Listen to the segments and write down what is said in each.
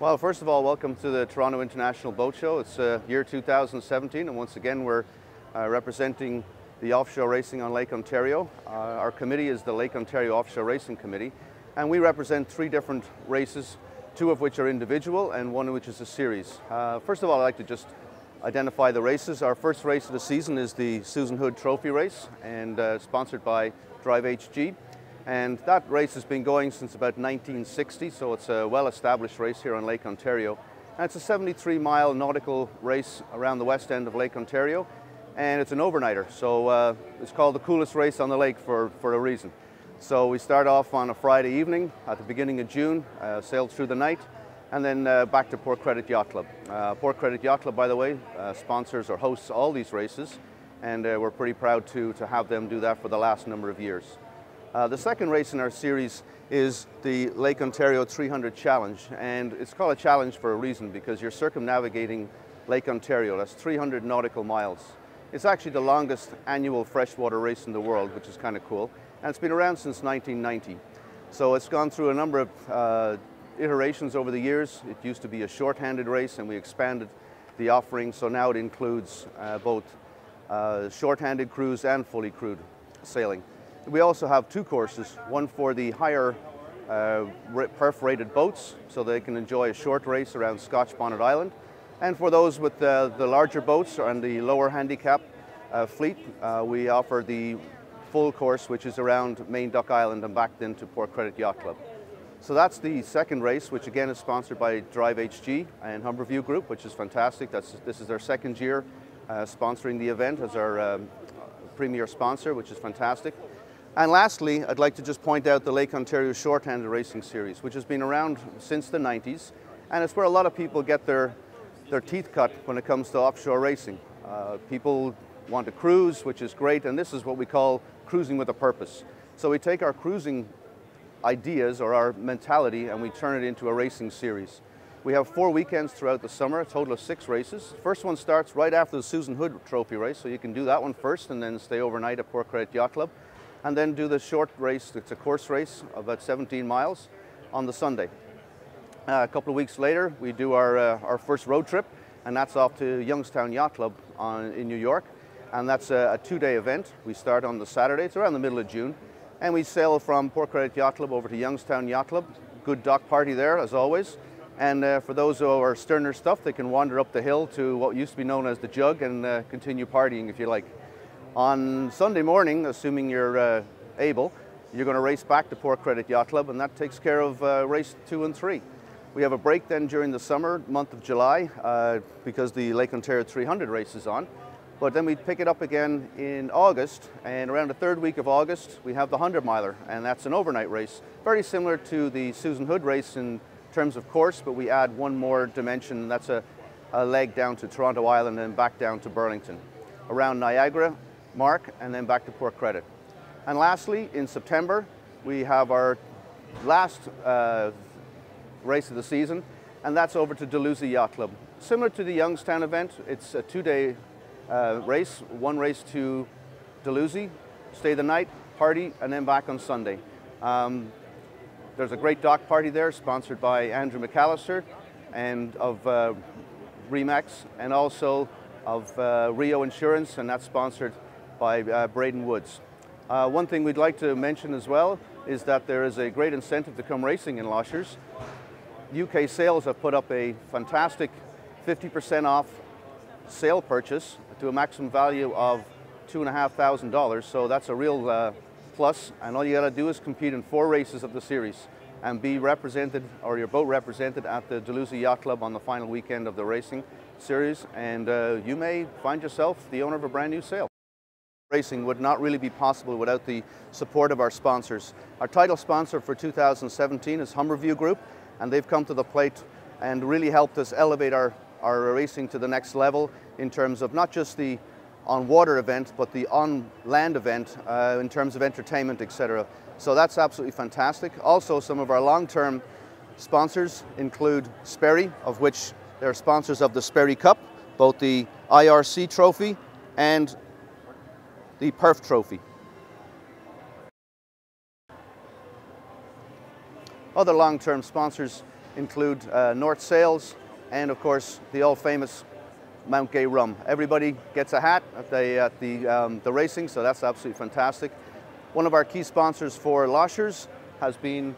Well, first of all, welcome to the Toronto International Boat Show. It's year 2017, and once again we're representing the offshore racing on Lake Ontario. Our committee is the Lake Ontario Offshore Racing Committee, and we represent 3 different races, 2 of which are individual and 1 of which is a series. First of all, I'd like to just identify the races. Our first race of the season is the Susan Hood Trophy Race, and sponsored by Drive HG. And that race has been going since about 1960, so it's a well-established race here on Lake Ontario. And it's a 73-mile nautical race around the west end of Lake Ontario, and it's an overnighter, so it's called the coolest race on the lake for a reason. So we start off on a Friday evening at the beginning of June, sailed through the night, and then back to Port Credit Yacht Club. Port Credit Yacht Club, by the way, sponsors or hosts all these races, and we're pretty proud to have them do that for the last number of years. The second race in our series is the Lake Ontario 300 Challenge, and it's called a challenge for a reason, because you're circumnavigating Lake Ontario. That's 300 nautical miles. It's actually the longest annual freshwater race in the world, which is kind of cool, and it's been around since 1990. So it's gone through a number of iterations over the years. It used to be a short-handed race, and we expanded the offering, so now it includes both short-handed cruise and fully crewed sailing. We also have 2 courses, one for the higher perforated boats, so they can enjoy a short race around Scotch Bonnet Island. And for those with the larger boats and the lower handicap fleet, we offer the full course, which is around Main Duck Island and back then to Port Credit Yacht Club. So that's the second race, which again is sponsored by Drive HG and Humberview Group, which is fantastic. This is their 2nd year sponsoring the event as our premier sponsor, which is fantastic. And lastly, I'd like to just point out the Lake Ontario Short-Handed Racing Series, which has been around since the 90s, and it's where a lot of people get their teeth cut when it comes to offshore racing. People want to cruise, which is great, and this is what we call cruising with a purpose. So we take our cruising ideas or our mentality and we turn it into a racing series. We have 4 weekends throughout the summer, a total of 6 races. The first one starts right after the Susan Hood Trophy Race, so you can do that one first and then stay overnight at Port Credit Yacht Club, and then do the short race. It's a course race of about 17 miles on the Sunday. A couple of weeks later, we do our first road trip, and that's off to Youngstown Yacht Club in New York, and that's a 2-day event. We start on the Saturday, it's around the middle of June, and we sail from Port Credit Yacht Club over to Youngstown Yacht Club. Good dock party there, as always, and for those who are sterner stuff, they can wander up the hill to what used to be known as the Jug and continue partying if you like. On Sunday morning, assuming you're able, you're going to race back to Port Credit Yacht Club, and that takes care of race 2 and 3. We have a break then during the summer, month of July, because the Lake Ontario 300 race is on. But then we pick it up again in August, and around the 3rd week of August, we have the 100-miler, and that's an overnight race. Very similar to the Susan Hood race in terms of course, but we add one more dimension, and that's a leg down to Toronto Island and back down to Burlington. Around Niagara, Mark, and then back to Port Credit. And lastly, in September, we have our last race of the season, and that's over to Dalhousie Yacht Club. Similar to the Youngstown event, it's a 2-day race, 1 race to Dalhousie, stay the night, party, and then back on Sunday. There's a great dock party there, sponsored by Andrew McAllister and of Remax, and also of Rio Insurance, and that's sponsored by Braden Woods. One thing we'd like to mention as well is that there is a great incentive to come racing in Loshers. UK Sales have put up a fantastic 50% off sale purchase to a maximum value of $2,500, so that's a real plus, and all you got to do is compete in 4 races of the series and be represented, or your boat represented, at the Dalhousie Yacht Club on the final weekend of the racing series, and you may find yourself the owner of a brand new sail. Racing would not really be possible without the support of our sponsors. Our title sponsor for 2017 is Humberview Group, and they've come to the plate and really helped us elevate our racing to the next level in terms of not just the on-water event, but the on-land event in terms of entertainment, etc. So that's absolutely fantastic. Also, some of our long-term sponsors include Sperry, of which they're sponsors of the Sperry Cup, both the IRC Trophy and the Perf Trophy. Other long-term sponsors include North Sails and of course the all famous Mount Gay rum. Everybody gets a hat at the racing, so that's absolutely fantastic. One of our key sponsors for Loshers has been,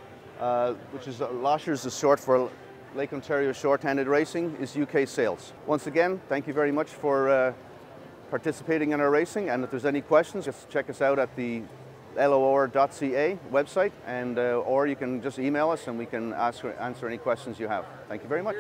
which is Loshers is short for Lake Ontario Short-Handed Racing, is UK Sails. Once again, thank you very much for participating in our racing, and if there's any questions, just check us out at the LOOR.ca website, and or you can just email us and we can answer any questions you have. Thank you very much.